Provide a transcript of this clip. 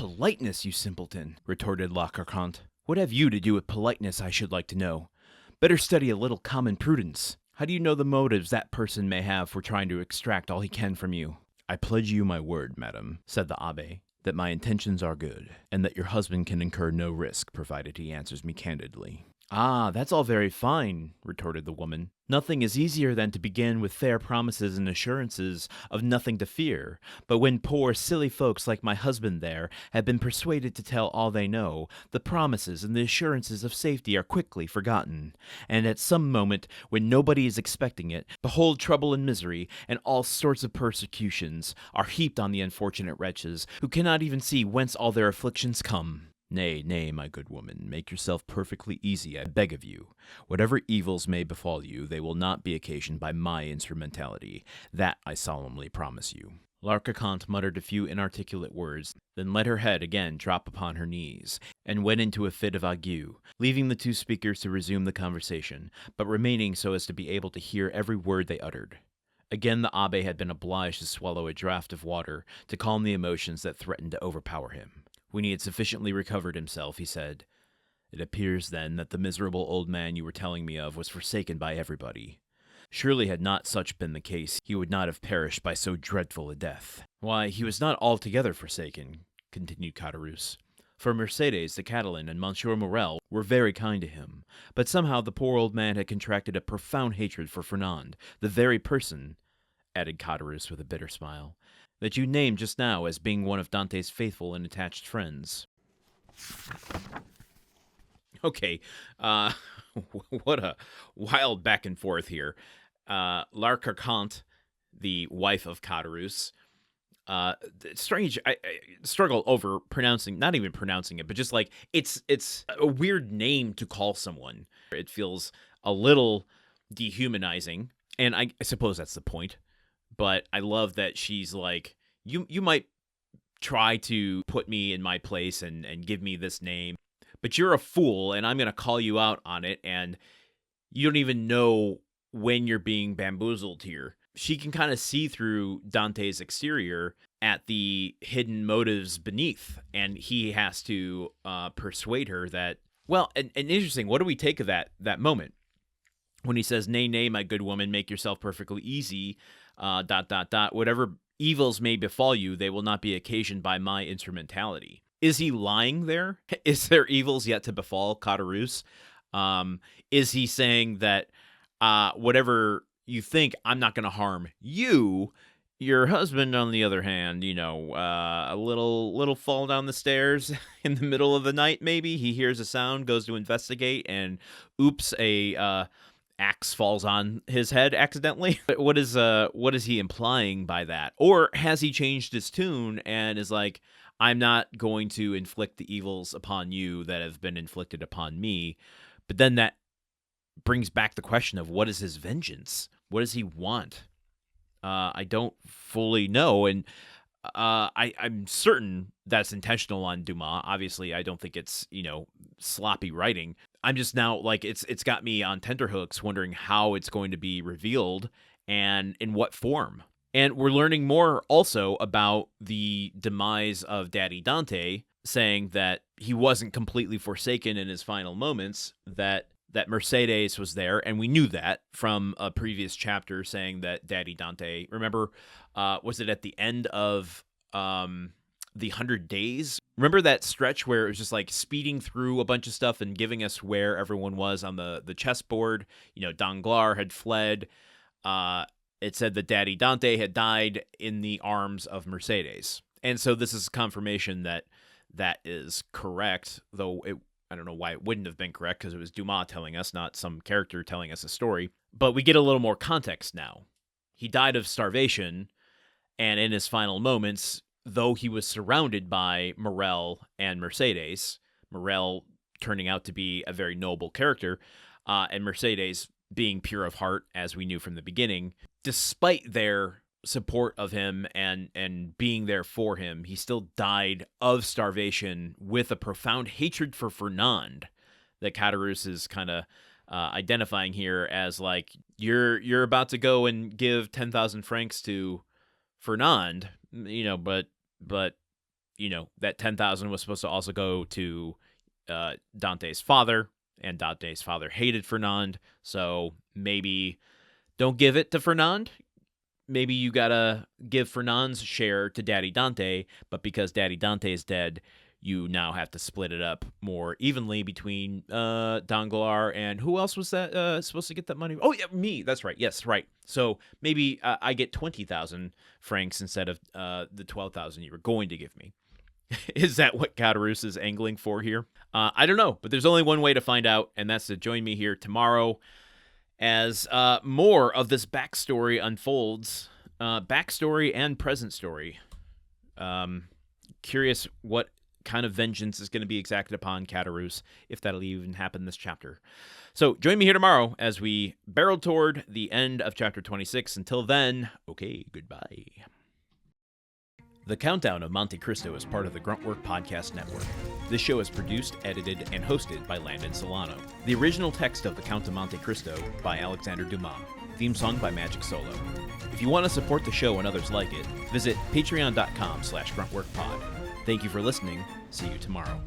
Politeness, you simpleton, retorted La Carconte. What have you to do with politeness, I should like to know? Better study a little common prudence. How do you know the motives that person may have for trying to extract all he can from you? I pledge you my word, madam, said the abbé, that my intentions are good, and that your husband can incur no risk, provided he answers me candidly. Ah, that's all very fine, retorted the woman. Nothing is easier than to begin with fair promises and assurances of nothing to fear. But when poor, silly folks like my husband there have been persuaded to tell all they know, the promises and the assurances of safety are quickly forgotten. And at some moment, when nobody is expecting it, behold, trouble and misery, and all sorts of persecutions are heaped on the unfortunate wretches, who cannot even see whence all their afflictions come. Nay, nay, my good woman, make yourself perfectly easy, I beg of you. Whatever evils may befall you, they will not be occasioned by my instrumentality. That I solemnly promise you. La Carconte muttered a few inarticulate words, then let her head again drop upon her knees, and went into a fit of ague, leaving the two speakers to resume the conversation, but remaining so as to be able to hear every word they uttered. Again the abbé had been obliged to swallow a draught of water to calm the emotions that threatened to overpower him. When he had sufficiently recovered himself, he said, It appears, then, that the miserable old man you were telling me of was forsaken by everybody. Surely had not such been the case, he would not have perished by so dreadful a death. Why, he was not altogether forsaken, continued Caderousse. For Mercédès, the Catalan, and Monsieur Morrel were very kind to him, but somehow the poor old man had contracted a profound hatred for Fernand, the very person, added Caderousse with a bitter smile, that you named just now as being one of Dantès' faithful and attached friends. Okay, what a wild back and forth here. La Carconte, the wife of Caderousse, strange, I struggle over pronouncing, not even pronouncing it, but just like, it's a weird name to call someone. It feels a little dehumanizing, and I suppose that's the point. But I love that she's like, you might try to put me in my place and give me this name, but you're a fool, and I'm going to call you out on it, and you don't even know when you're being bamboozled here. She can kind of see through Dantès' exterior at the hidden motives beneath, and he has to persuade her that, well, and interesting, what do we take of that moment? When he says, nay, nay, my good woman, make yourself perfectly easy, ... whatever evils may befall you, they will not be occasioned by my instrumentality. Is he lying there? Is there evils yet to befall Caderousse? Is he saying that whatever you think, I'm not going to harm you? Your husband, on the other hand, a little fall down the stairs in the middle of the night, maybe. He hears a sound, goes to investigate, and oops, a axe falls on his head accidentally. What is he implying by that? Or has he changed his tune and is like, I'm not going to inflict the evils upon you that have been inflicted upon me? But then that brings back the question of, what is his vengeance? What does he want? I don't fully know, and I'm certain that's intentional on Dumas. Obviously, I don't think it's, sloppy writing. I'm just now, like, it's got me on tenterhooks wondering how it's going to be revealed and in what form. And we're learning more also about the demise of Daddy Dante, saying that he wasn't completely forsaken in his final moments, that Mercédès was there, and we knew that from a previous chapter, saying that Daddy Dante, remember, was it at the end of the 100 Days? Remember that stretch where it was just like speeding through a bunch of stuff and giving us where everyone was on the chessboard? Danglars had fled. It said that Daddy Dante had died in the arms of Mercédès. And so this is confirmation that is correct, though I don't know why it wouldn't have been correct, because it was Dumas telling us, not some character telling us a story. But we get a little more context now. He died of starvation, and in his final moments, though he was surrounded by Morrel and Mercédès, Morrel turning out to be a very noble character, and Mercédès being pure of heart, as we knew from the beginning, despite their support of him and being there for him, he still died of starvation with a profound hatred for Fernand that Caderousse is kind of identifying here as, like, you're about to go and give 10,000 francs to Fernand, but that 10,000 was supposed to also go to Dante's father, and Dante's father hated Fernand, so maybe don't give it to Fernand. Maybe you gotta give Fernand's share to Daddy Dante, but because Daddy Dante is dead, you now have to split it up more evenly between Danglars and who else was that supposed to get that money? Oh, yeah, me. That's right. Yes, right. So maybe I get 20,000 francs instead of the 12,000 you were going to give me. Is that what Caderousse is angling for here? I don't know, but there's only one way to find out, and that's to join me here tomorrow as more of this backstory unfolds. Backstory and present story. Curious what kind of vengeance is going to be exacted upon Caderousse, if that'll even happen this chapter. So join me here tomorrow as we barrel toward the end of chapter 26. Until then, okay, goodbye. The Countdown of Monte Cristo is part of the Gruntwork Podcast Network. This show is produced, edited, and hosted by Landon Solano. The original text of The Count of Monte Cristo by Alexander Dumas. Theme song by Magic Solo. If you want to support the show and others like it, visit patreon.com/gruntworkpod. Thank you for listening. See you tomorrow.